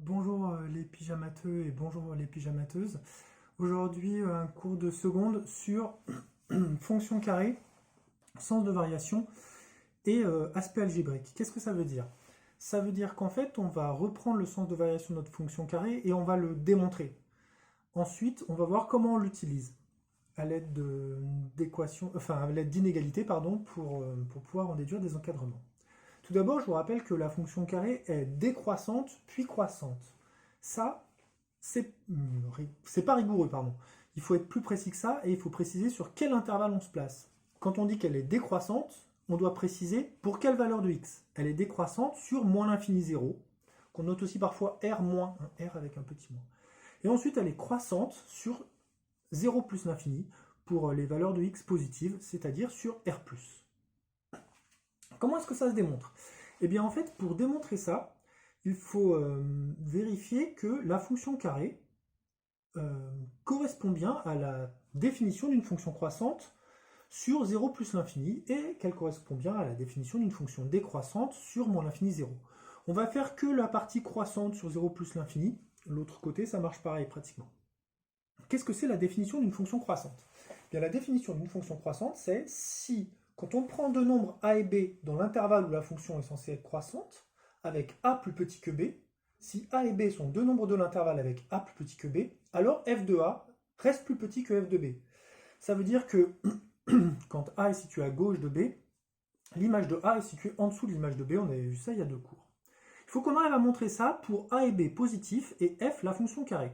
Bonjour les pyjamateux et bonjour les pyjamateuses. Aujourd'hui, un cours de seconde sur fonction carrée, sens de variation et aspect algébrique. Qu'est-ce que ça veut dire? Ça veut dire qu'en fait, on va reprendre le sens de variation de notre fonction carrée et on va le démontrer. Ensuite, on va voir comment on l'utilise à l'aide d'équations, enfin à l'aide d'inégalités, pardon, pour pouvoir en déduire des encadrements. Tout d'abord, je vous rappelle que la fonction carrée est décroissante puis croissante. Ça, c'est pas rigoureux, pardon. Il faut être plus précis que ça et il faut préciser sur quel intervalle on se place. Quand on dit qu'elle est décroissante, on doit préciser pour quelle valeur de x. Elle est décroissante sur moins l'infini 0, qu'on note aussi parfois r moins, un r avec un petit moins. Et ensuite, elle est croissante sur 0 plus l'infini pour les valeurs de x positives, c'est-à-dire sur r+. Comment est-ce que ça se démontre? Eh bien en fait, pour démontrer ça, il faut vérifier que la fonction carrée correspond bien à la définition d'une fonction croissante sur 0 plus l'infini et qu'elle correspond bien à la définition d'une fonction décroissante sur moins l'infini 0. On va faire que la partie croissante sur 0 plus l'infini, l'autre côté ça marche pareil pratiquement. Qu'est-ce que c'est la définition d'une fonction croissante? Eh bien, la définition d'une fonction croissante, c'est si, quand on prend deux nombres a et b dans l'intervalle où la fonction est censée être croissante, avec a plus petit que b, si a et b sont deux nombres de l'intervalle avec a plus petit que b, alors f de a reste plus petit que f de b. Ça veut dire que quand a est situé à gauche de b, l'image de a est située en dessous de l'image de b, on avait vu ça il y a deux cours. Il faut qu'on arrive à montrer ça pour a et b positifs et f la fonction carrée.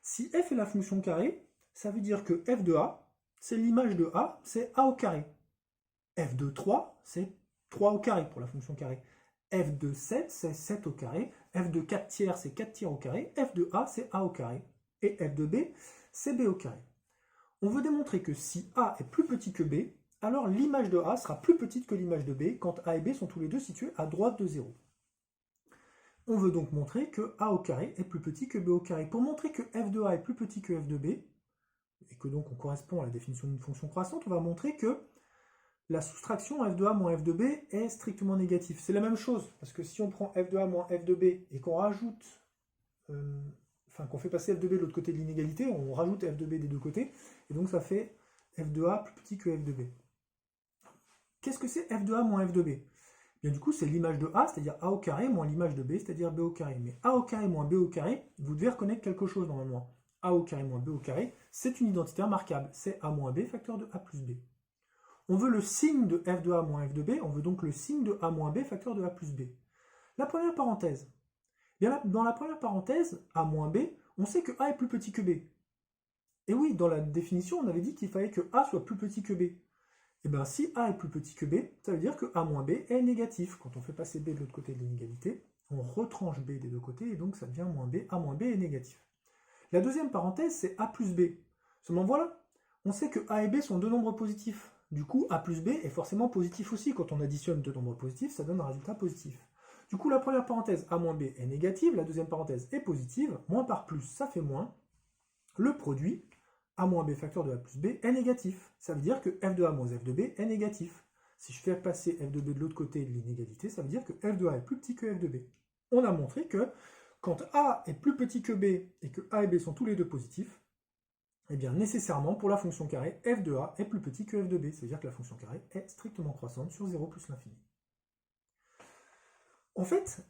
Si f est la fonction carrée, ça veut dire que f de a, c'est l'image de a, c'est a au carré. F de 3, c'est 3 au carré pour la fonction carrée. F de 7, c'est 7 au carré. F de 4 tiers, c'est 4 tiers au carré. F de a, c'est a au carré. Et f de b, c'est b au carré. On veut démontrer que si a est plus petit que b, alors l'image de a sera plus petite que l'image de b quand a et b sont tous les deux situés à droite de 0. On veut donc montrer que a au carré est plus petit que b au carré. Pour montrer que f de a est plus petit que f de b, et que donc on correspond à la définition d'une fonction croissante, on va montrer que la soustraction f de a moins f de b est strictement négative. C'est la même chose, parce que si on prend f de a moins f de b et qu'on rajoute, qu'on fait passer f de b de l'autre côté de l'inégalité, on rajoute f de b des deux côtés, et donc ça fait f de a plus petit que f de b. Qu'est-ce que c'est f de a moins f de b? Bien, du coup, c'est l'image de a, c'est-à-dire a au carré, moins l'image de b, c'est-à-dire b au carré. Mais a au carré moins b au carré, vous devez reconnaître quelque chose normalement. A au carré moins b au carré, c'est une identité remarquable. C'est a moins b facteur de a plus b. On veut le signe de f de a moins f de b, on veut donc le signe de a moins b facteur de a plus b. La première parenthèse. Bien là, dans la première parenthèse, a moins b, on sait que a est plus petit que b. Et oui, dans la définition, on avait dit qu'il fallait que a soit plus petit que b. Et bien si a est plus petit que b, ça veut dire que a moins b est négatif. Quand on fait passer b de l'autre côté de l'inégalité, on retranche b des deux côtés, et donc ça devient moins b, a moins b est négatif. La deuxième parenthèse, c'est a plus b. Seulement voilà, on sait que a et b sont deux nombres positifs. Du coup, a plus b est forcément positif aussi. Quand on additionne deux nombres positifs, ça donne un résultat positif. Du coup, la première parenthèse, a moins b, est négative, la deuxième parenthèse est positive, moins par plus, ça fait moins. Le produit, a moins b facteur de a plus b, est négatif. Ça veut dire que f de a moins f de b est négatif. Si je fais passer f de b de l'autre côté de l'inégalité, ça veut dire que f de a est plus petit que f de b. On a montré que quand a est plus petit que b et que a et b sont tous les deux positifs, et bien nécessairement pour la fonction carrée, f de a est plus petit que f de b. Ça veut dire que la fonction carrée est strictement croissante sur 0 plus l'infini. En fait,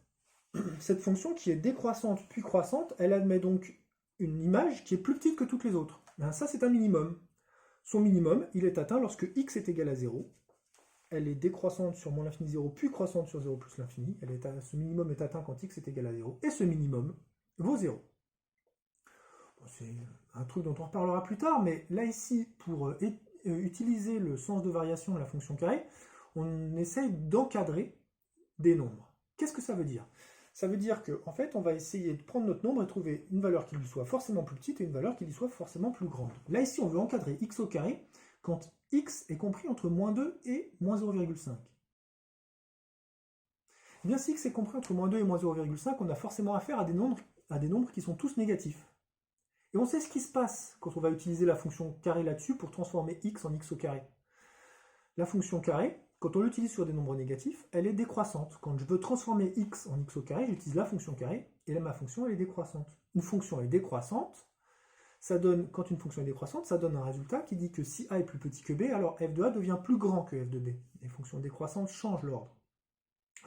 cette fonction qui est décroissante puis croissante, elle admet donc une image qui est plus petite que toutes les autres. Ben, ça, c'est un minimum. Son minimum, il est atteint lorsque x est égal à 0. Elle est décroissante sur moins l'infini 0, puis croissante sur 0 plus l'infini. Ce minimum est atteint quand x est égal à 0. Et ce minimum vaut 0. Bon, c'est un truc dont on reparlera plus tard, mais là ici, pour utiliser le sens de variation de la fonction carrée, on essaye d'encadrer des nombres. Qu'est-ce que ça veut dire? Ça veut dire qu'en fait, on va essayer de prendre notre nombre et trouver une valeur qui lui soit forcément plus petite et une valeur qui lui soit forcément plus grande. Là, ici, on veut encadrer x au carré quand x est compris entre moins 2 et moins 0,5. Eh bien, si x est compris entre moins 2 et moins 0,5, on a forcément affaire à des nombres qui sont tous négatifs. Et on sait ce qui se passe quand on va utiliser la fonction carré là-dessus pour transformer x en x au carré. La fonction carré, quand on l'utilise sur des nombres négatifs, elle est décroissante. Quand je veux transformer x en x au carré, j'utilise la fonction carré, et là, ma fonction elle est décroissante. Une fonction est décroissante, ça donne, quand une fonction est décroissante, ça donne un résultat qui dit que si a est plus petit que b, alors f de a devient plus grand que f de b. Les fonctions décroissantes changent l'ordre.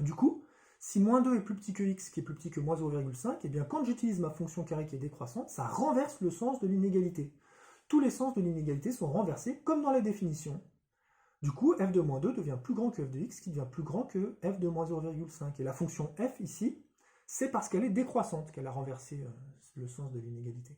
Du coup, si moins 2 est plus petit que x, qui est plus petit que moins 0,5, et bien quand j'utilise ma fonction carré qui est décroissante, ça renverse le sens de l'inégalité. Tous les sens de l'inégalité sont renversés, comme dans la définition. Du coup, f de moins 2 devient plus grand que f de x, qui devient plus grand que f de moins 0,5. Et la fonction f, ici, c'est parce qu'elle est décroissante qu'elle a renversé le sens de l'inégalité.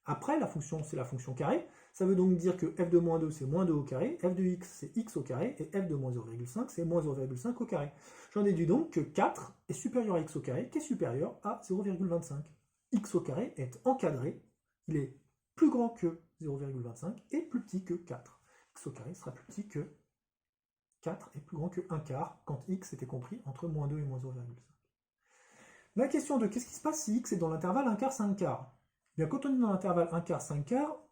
Après, la fonction, c'est la fonction carré. Ça veut donc dire que f de moins 2, c'est moins 2 au carré, f de x, c'est x au carré, et f de moins 0,5, c'est moins 0,5 au carré. J'en déduis donc que 4 est supérieur à x au carré, qui est supérieur à 0,25. X au carré est encadré, il est plus grand que 0,25 et plus petit que 4. X au carré sera plus petit que 4 est plus grand que 1 quart, quand x était compris entre moins 2 et moins 0,5. La question de qu'est-ce qui se passe si x est dans l'intervalle 1 quart, 5 quarts? Bien, quand on est dans l'intervalle 1 quart, 5 quarts,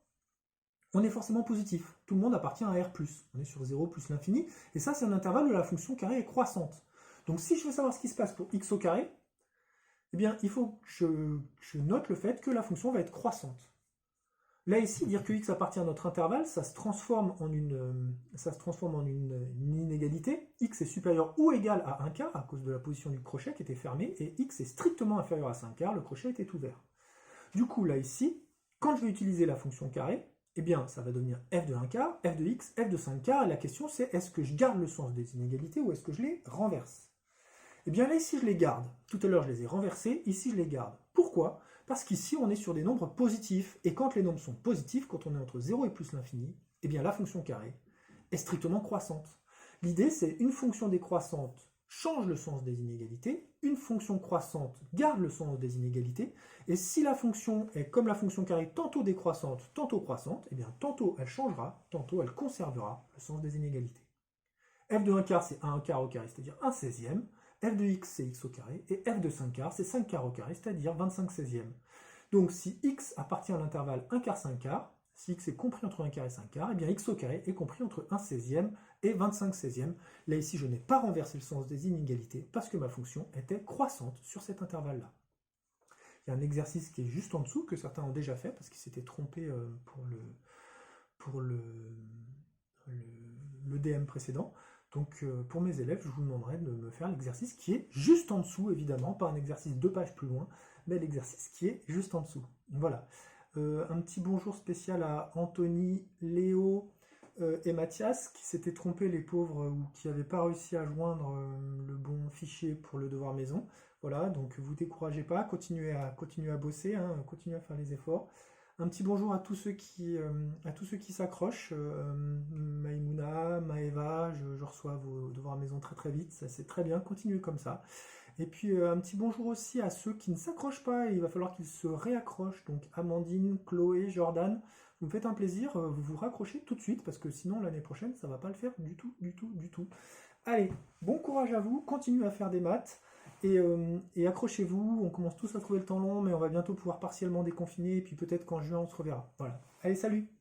on est forcément positif. Tout le monde appartient à R+. On est sur 0 plus l'infini. Et ça, c'est un intervalle où la fonction carré est croissante. Donc, si je veux savoir ce qui se passe pour x au carré, eh bien, il faut que je note le fait que la fonction va être croissante. Là, ici, dire que x appartient à notre intervalle, ça se transforme en une inégalité. X est supérieur ou égal à 1 quart, à cause de la position du crochet qui était fermée, et x est strictement inférieur à 5 quarts, le crochet était ouvert. Du coup, là, ici, quand je vais utiliser la fonction carré, eh bien, ça va devenir f de 1 quart, f de x, f de 5 quarts, et la question c'est, est-ce que je garde le sens des inégalités ou est-ce que je les renverse? Eh bien, là, ici, je les garde. Tout à l'heure, je les ai renversés, ici, je les garde. Pourquoi? Parce qu'ici, on est sur des nombres positifs, et quand les nombres sont positifs, quand on est entre 0 et plus l'infini, eh bien, la fonction carré est strictement croissante. L'idée, c'est une fonction décroissante change le sens des inégalités, une fonction croissante garde le sens des inégalités, et si la fonction est comme la fonction carré tantôt décroissante, tantôt croissante, eh bien tantôt elle changera, tantôt elle conservera le sens des inégalités. F de 1 quart c'est 1 quart au carré, c'est-à-dire 1 16e, f de x c'est x au carré, et f de 5 quarts c'est 5 quarts au carré, c'est-à-dire 25 16e. Donc si x appartient à l'intervalle 1 quart 5 quarts, si x est compris entre 1 quart et 5 quarts, eh bien x au carré est compris entre 1 16e et 25 16e. Là ici je n'ai pas renversé le sens des inégalités parce que ma fonction était croissante sur cet intervalle-là. Il y a un exercice qui est juste en dessous que certains ont déjà fait parce qu'ils s'étaient trompés pour le DM précédent. Donc pour mes élèves, je vous demanderai de me faire l'exercice qui est juste en dessous, évidemment, pas un exercice 2 pages plus loin, mais l'exercice qui est juste en dessous. Voilà. Un petit bonjour spécial à Anthony, Léo et Mathias qui s'étaient trompés, les pauvres, ou qui n'avaient pas réussi à joindre le bon fichier pour le devoir maison. Voilà, donc vous découragez pas, continuez à bosser, hein, continuez à faire les efforts. Un petit bonjour à tous ceux qui s'accrochent. Maïmouna, Maëva, je reçois vos devoirs maison très très vite, ça c'est très bien, continuez comme ça. Et puis un petit bonjour aussi à ceux qui ne s'accrochent pas, il va falloir qu'ils se réaccrochent. Donc Amandine, Chloé, Jordan, vous me faites un plaisir, vous vous raccrochez tout de suite parce que sinon l'année prochaine ça va pas le faire du tout. Allez, bon courage à vous, continuez à faire des maths. Et accrochez-vous, on commence tous à trouver le temps long, mais on va bientôt pouvoir partiellement déconfiner, et puis peut-être qu'en juin on se reverra. Voilà. Allez, salut!